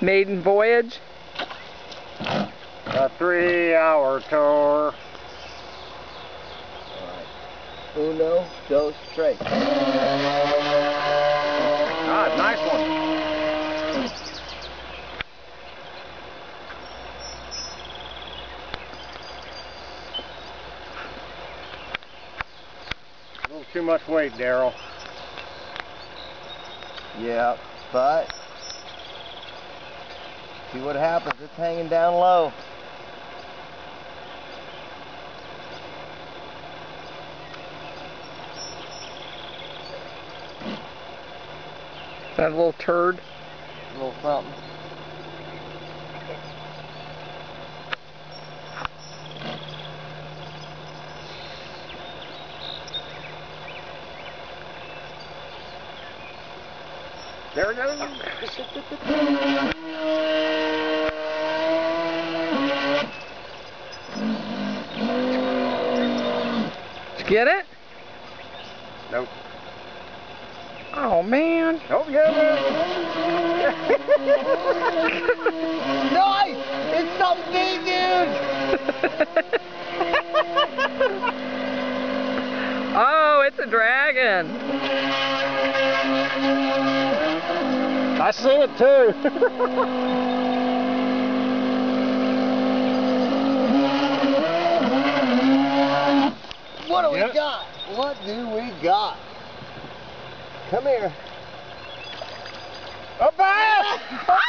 Maiden voyage? A 3-hour tour. Alright. Uno, dos, tres. Ah, nice one. A little too much weight, Daryl. Yeah, but see what happens. It's hanging down low. That little turd? A little something. There it goes. Did you get it? Nope. Oh, man. Oh, yeah, man. Nice! It's something big, dude! Oh, it's a dragon. I see it too. What do we Yep. got? What do we got? Come here. A bass! A bass!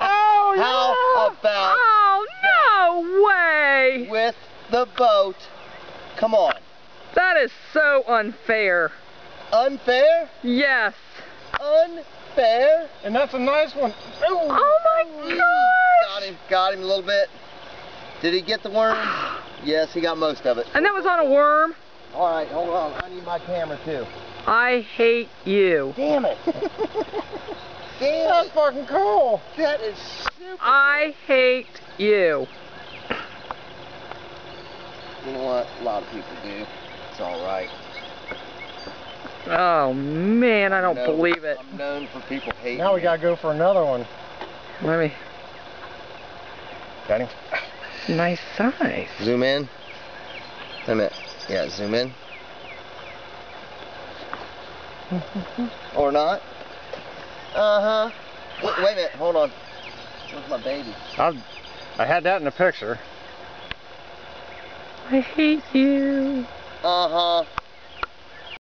Oh, yeah! How about Oh, no way. with the boat? Come on. That is so unfair. Unfair? Yes. Unfair? And that's a nice one. Ooh. Oh, my gosh. Got him a little bit. Did he get the worm? Yes, he got most of it. And that was on a worm? All right, hold on. I need my camera too. I hate you. Damn it. Damn That's it. fucking cool. That is super I hate you. cool. You know what? A lot of people do. It's all right. Oh, man, I don't No, believe it. I'm known for people hating Now we me. gotta go for another one. Let me... Got him. Nice size. Zoom in. Wait a minute. Yeah, zoom in. Or not. Uh-huh. Wait a minute. Hold on. Where's my baby? I had that in the picture. I hate you. Uh-huh.